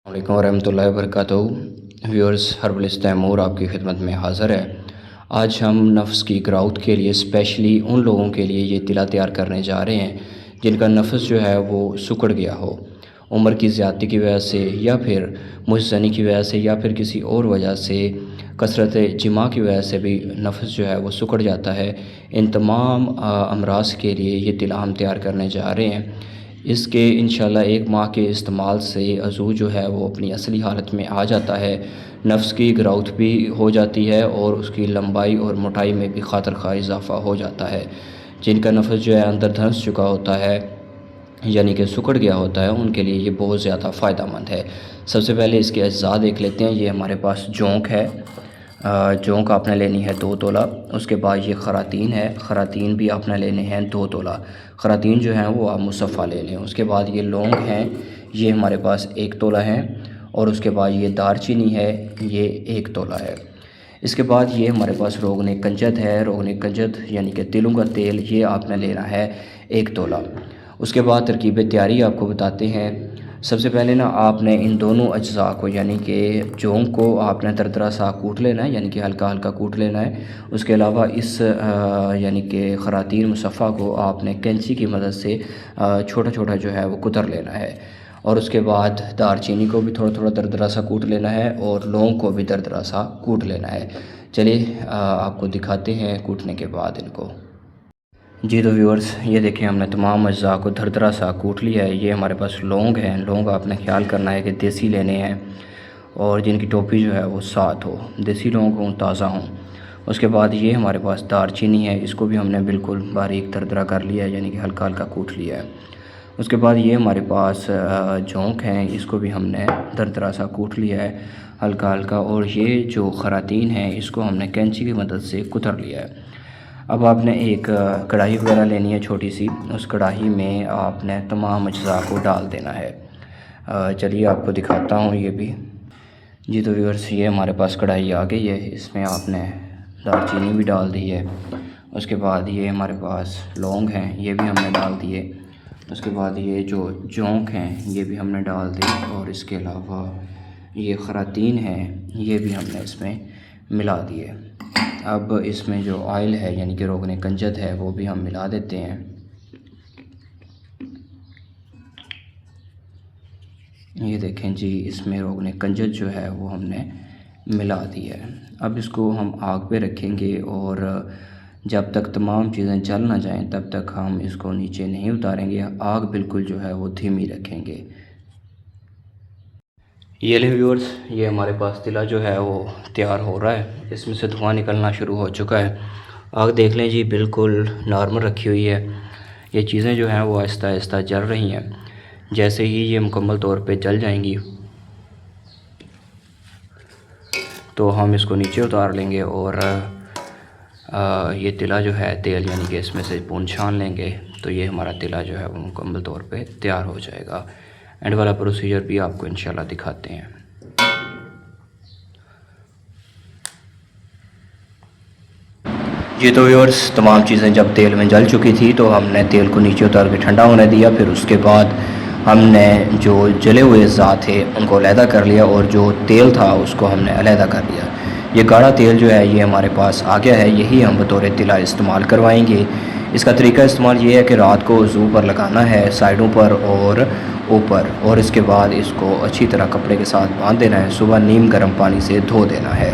السلام علیکم ورحمۃ اللہ وبرکاتہ ویورز ہربلسٹ تیمور آپ کی خدمت میں حاضر ہے۔ آج ہم نفس کی گراؤتھ کے لیے اسپیشلی ان لوگوں کے لیے یہ تلا تیار کرنے جا رہے ہیں جن کا نفس جو ہے وہ سکڑ گیا ہو، عمر کی زیادتی کی وجہ سے یا پھر مجھ کی وجہ سے یا پھر کسی اور وجہ سے، کثرت جماع کی وجہ سے بھی نفس جو ہے وہ سکڑ جاتا ہے۔ ان تمام امراض کے لیے یہ تلا ہم تیار کرنے جا رہے ہیں۔ اس کے انشاءاللہ 1 ماہ کے استعمال سے عضو جو ہے وہ اپنی اصلی حالت میں آ جاتا ہے، نفس کی گراؤتھ بھی ہو جاتی ہے اور اس کی لمبائی اور موٹائی میں بھی خاطر خواہ اضافہ ہو جاتا ہے۔ جن کا نفس جو ہے اندر دھنس چکا ہوتا ہے یعنی کہ سکڑ گیا ہوتا ہے، ان کے لیے یہ بہت زیادہ فائدہ مند ہے۔ سب سے پہلے اس کے اجزاء دیکھ لیتے ہیں۔ یہ ہمارے پاس جونک ہے، جونک آپ نے لینی ہے 2 تولہ۔ اس کے بعد یہ خراطین ہے، خراطین بھی آپ نے لینے ہیں 2 تولہ۔ خراطین جو ہیں وہ آپ مصفہ لے لیں۔ اس کے بعد یہ لونگ ہیں، یہ ہمارے پاس 1 تولہ ہیں، اور اس کے بعد یہ دار چینی ہے، یہ 1 تولہ ہے۔ اس کے بعد یہ ہمارے پاس روغن کنجد ہے، روغن کنجد یعنی کہ تلوں کا تیل، یہ آپ نے لینا ہے 1 تولہ۔ اس کے بعد ترکیب تیاری آپ کو بتاتے ہیں۔ سب سے پہلے آپ نے ان دونوں اجزاء کو یعنی کہ جونک کو آپ نے دردرا سا کوٹ لینا ہے، یعنی کہ ہلکا ہلکا کوٹ لینا ہے۔ اس کے علاوہ اس یعنی کہ خراطین مصفہ کو آپ نے کینچی کی مدد سے چھوٹا چھوٹا جو ہے وہ کتر لینا ہے، اور اس کے بعد دار چینی کو بھی تھوڑا تھوڑا دردرا سا کوٹ لینا ہے، اور لونگ کو بھی دردرا سا کوٹ لینا ہے۔ چلیے آپ کو دکھاتے ہیں کوٹنے کے بعد ان کو۔ جی تو ویورز یہ دیکھیں، ہم نے تمام اجزاء کو دردرا سا کوٹ لیا ہے۔ یہ ہمارے پاس لونگ ہیں، لونگ آپ نے خیال کرنا ہے کہ دیسی لینے ہیں اور جن کی ٹوپی جو ہے وہ ساتھ ہو، دیسی لونگ ہوں، تازہ ہوں۔ اس کے بعد یہ ہمارے پاس دار چینی ہے، اس کو بھی ہم نے بالکل باریک دردرا کر لیا ہے، یعنی کہ ہلکا ہلکا کوٹ لیا ہے۔ اس کے بعد یہ ہمارے پاس جونک ہیں، اس کو بھی ہم نے دردرا سا کوٹ لیا ہے ہلکا ہلکا، اور یہ جو خراطین ہیں اس کو ہم نے کینچی کی مدد سے کتر لیا ہے۔ اب آپ نے ایک کڑاہی وغیرہ لینی ہے چھوٹی سی، اس کڑاہی میں آپ نے تمام اجزاء کو ڈال دینا ہے۔ چلیے آپ کو دکھاتا ہوں یہ بھی۔ جی تو ویورز یہ ہمارے پاس کڑاہی آ گئی ہے، اس میں آپ نے دار چینی بھی ڈال دی ہے۔ اس کے بعد یہ ہمارے پاس لونگ ہیں، یہ بھی ہم نے ڈال دیے۔ اس کے بعد یہ جو جونک ہیں یہ بھی ہم نے ڈال دی، اور اس کے علاوہ یہ خراطین ہیں یہ بھی ہم نے اس میں ملا دیے۔ اب اس میں جو آئل ہے یعنی کہ روغن کنجد ہے وہ بھی ہم ملا دیتے ہیں۔ یہ دیکھیں جی، اس میں روغن کنجد جو ہے وہ ہم نے ملا دی ہے۔ اب اس کو ہم آگ پہ رکھیں گے، اور جب تک تمام چیزیں جل نہ جائیں تب تک ہم اس کو نیچے نہیں اتاریں گے، آگ بالکل جو ہے وہ دھیمی رکھیں گے۔ یہ لیں ویورز، یہ ہمارے پاس تلا جو ہے وہ تیار ہو رہا ہے، اس میں سے دھواں نکلنا شروع ہو چکا ہے۔ آگ دیکھ لیں جی، بالکل نارمل رکھی ہوئی ہے۔ یہ چیزیں جو ہیں وہ آہستہ آہستہ جل رہی ہیں۔ جیسے ہی یہ مکمل طور پہ جل جائیں گی تو ہم اس کو نیچے اتار لیں گے، اور یہ تلا جو ہے تیل یعنی کہ اس میں سے پون چھان لیں گے، تو یہ ہمارا تلا جو ہے وہ مکمل طور پہ تیار ہو جائے گا۔ اینڈ والا پروسیجر بھی آپ کو انشاءاللہ دکھاتے ہیں۔ یہ تو ویورز تمام چیزیں جب تیل میں جل چکی تھی تو ہم نے تیل کو نیچے اتار کے ٹھنڈا ہونے دیا، پھر اس کے بعد ہم نے جو جلے ہوئے اجزاء تھے ان کو علیحدہ کر لیا، اور جو تیل تھا اس کو ہم نے علیحدہ کر لیا۔ یہ گاڑھا تیل جو ہے یہ ہمارے پاس آ گیا ہے، یہی ہم بطور تلا استعمال کروائیں گے۔ اس کا طریقہ استعمال یہ ہے کہ رات کو عضو پر لگانا ہے، سائڈوں پر اور اوپر، اور اس کے بعد اس کو اچھی طرح کپڑے کے ساتھ باندھ دینا ہے، صبح نیم گرم پانی سے دھو دینا ہے۔